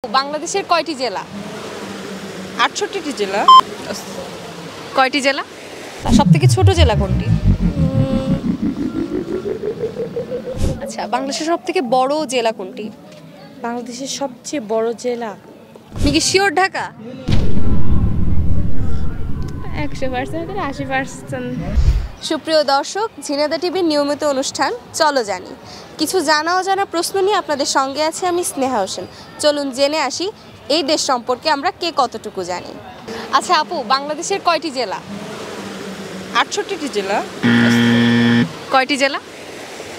বাংলাদেশের কয়টি জেলা? ৬৮টি জেলা। কয়টি জেলা? সবথেকে ছোট জেলা কোনটি? আচ্ছা, বাংলাদেশের সবথেকে বড় জেলা কোনটি? বাংলাদেশের সবচেয়ে বড় জেলা আপনি কি শিওর ঢাকা? ১০০% ৮০%। সুপ্রিয় দর্শক, ঝিনাইদহ টিভির নিয়মিত অনুষ্ঠান চলো জানি। কিছু জানা অজানা প্রশ্ন নিয়ে আপনাদের সঙ্গে আছে আমি স্নেহা হোসেন। চলুন জেনে আসি এই দেশ সম্পর্কে আমরা কে কতটুকু জানি। আচ্ছা আপু, বাংলাদেশের কয়টি জেলা? ৬৮টি জেলা। কয়টি জেলা?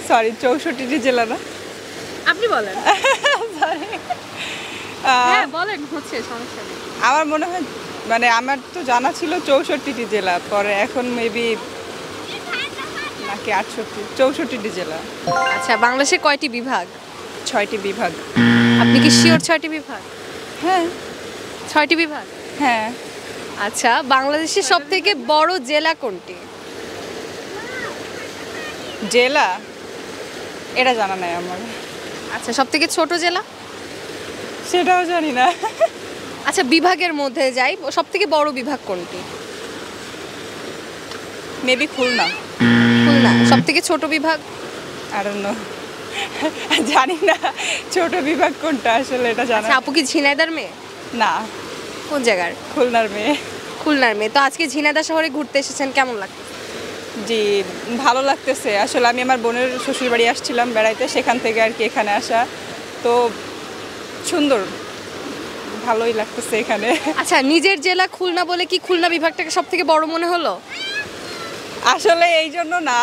সরি, ৬৪টি জেলা না? আপনি বলেন। সরি। হ্যাঁ বলেন, হচ্ছে সমস্যা নেই। আমার মনে হয় মানে আমার তো জানা ছিল ৬৪টি জেলা, পরে এখন মেবি নাকি ৬৪টি জেলা। আচ্ছা, বাংলাদেশের কয়টি বিভাগ? ৬টি বিভাগ। আপনি কি শিওর ৬টি বিভাগ? হ্যাঁ ৬টি বিভাগ? হ্যাঁ। আচ্ছা, বাংলাদেশের সবথেকে বড় জেলা কোনটি? জেলা এটা জানা নাই আমার। আচ্ছা, সবথেকে ছোট জেলা? সেটাও জানি না। আচ্ছা, বিভাগের মধ্যে যাই, সবথেকে বড় বিভাগ কোনটি? মেবি খুলনা। খুলনা। সবথেকে ছোট বিভাগ? I don't know. জানি না ছোট বিভাগ কোনটা, আসলে এটা জানা। আচ্ছা, আপু কি ঝিনাইদহর মেয়ে? না, কোন জায়গার? খুলনার মেয়ে। খুলনার মেয়ে। তো আজকে ঝিনাইদহ শহরে ঘুরতে এসেছেন, কেমন লাগছে? জি, ভালো লাগতেছে। আসলে আমি আমার বোনের শ্বশুর বাড়ি আসছিলাম বেড়াইতে, সেখান থেকে আর কি এখানে আসা। তো সুন্দর, ভালোই লাগতেছে এখানে। আচ্ছা, নিজের জেলা খুলনা বলে কি খুলনা বিভাগটাকে সবথেকে বড় মনে হলো? আসলে এই জন্য না,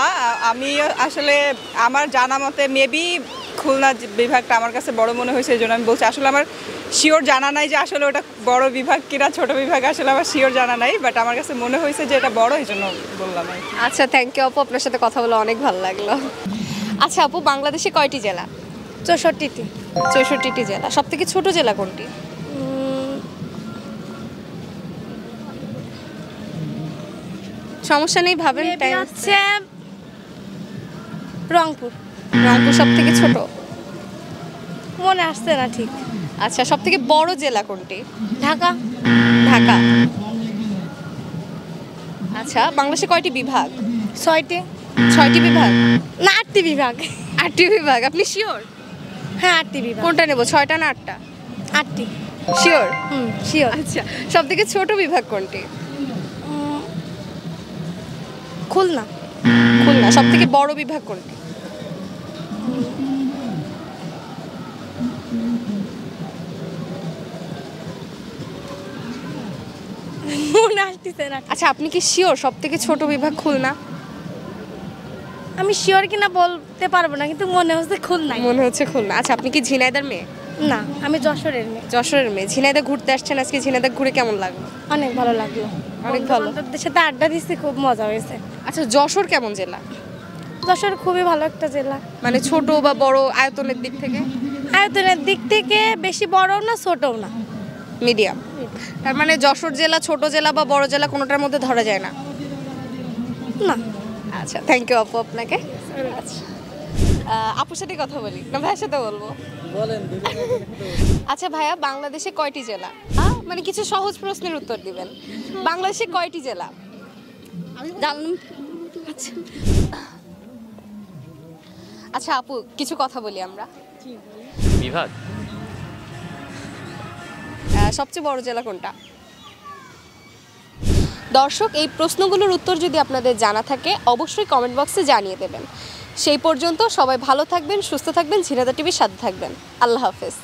আমি আসলে আমার জানা মতে মেবি খুলনা বিভাগটা আমার কাছে বড় মনে হয়েছে, এই জন্য আমি বলছি। আসলে আমার শিওর জানা নাই যে আসলে ওটা বড় বিভাগ কিনা ছোট বিভাগ, আসলে আমার শিওর জানা নাই, বাট আমার কাছে মনে হয়েছে যে এটা বড়, এই জন্য বললাম আর কি। আচ্ছা, থ্যাংক ইউ আপু, আপনার সাথে কথা বলে অনেক ভালো লাগলো। আচ্ছা আপু, বাংলাদেশে কয়টি জেলা? ৬৪টি। ৬৪টি জেলা। সবথেকে ছোট জেলা কোনটি? সমস্যা নেই, ভাবেন। টাইম হচ্ছে রংপুর। রংপুর সবথেকে ছোট? মনে আসছে না ঠিক। আচ্ছা, সবথেকে বড় জেলা কোনটি? ঢাকা। ঢাকা। আচ্ছা, বাংলাদেশে কয়টি বিভাগ? ৬টি। ৬টি বিভাগ? না, ৮টি বিভাগ। ৮টি বিভাগ। আপনি শিওর? হ্যাঁ, 8টি বিভাগ। কোনটা নেব, 6টা না 8টা? 8টি। শিওর? শিওর। আচ্ছা, সবথেকে ছোট বিভাগ কোনটি? খুলনা। খুলনা। সবথেকে বড় বিভাগ কোনটি? মনে আসতেছে না। আচ্ছা, আপনি কি শিওর সবথেকে ছোট বিভাগ খুলনা? আমি শিওর কিনা বলতে পারবো না, কিন্তু মনে হচ্ছে খুলনাই। মনে হচ্ছে খুলনা। আচ্ছা, আপনি কি ঝিনাইদহর মেয়ে? না, আমি যশোরের মেয়ে। যশোরের মেয়ে। ঝিনাইদহ ঘুরতে আসছেন আজকে, ঝিনাইদহ ঘুরে কেমন লাগলো? অনেক ভালো লাগলো। অনেক ভালো। বন্ধুবান্ধবদের সাথে আড্ডা দিচ্ছি, খুব মজা হয়েছে। আচ্ছা, যশোর কেমন জেলা? যশোর খুবই ভালো একটা জেলা। মানে ছোট বা বড় আয়তনের দিক থেকে? আয়তনের দিক থেকে বেশি বড়ও না, ছোটও না, মিডিয়াম। তার মানে যশোর জেলা ছোট জেলা বা বড় জেলা কোনোটার মধ্যে ধরা যায় না? না। আচ্ছা, থ্যাংক ইউ আপু আপনাকে। আচ্ছা, আপুর সাথে কথা বলি না ভাইয়ের সাথে বলবো? বলেন। আচ্ছা ভাইয়া, বাংলাদেশে কয়টি জেলা? মানে কিছু সহজ প্রশ্নের উত্তর দিবেন। বাংলাদেশে কয়টি জেলা? জানলাম। আচ্ছা আচ্ছা আপু, কিছু কথা বলি আমরা। বিভাগ। সবচেয়ে বড় জেলা কোনটা? দর্শক, এই প্রশ্নগুলোর উত্তর যদি আপনাদের জানা থাকে অবশ্যই কমেন্ট বক্সে জানিয়ে দেবেন। সেই পর্যন্ত সবাই ভালো থাকবেন, সুস্থ থাকবেন, ঝিনাইদহ টিভির সাথে থাকবেন। আল্লাহ হাফেজ।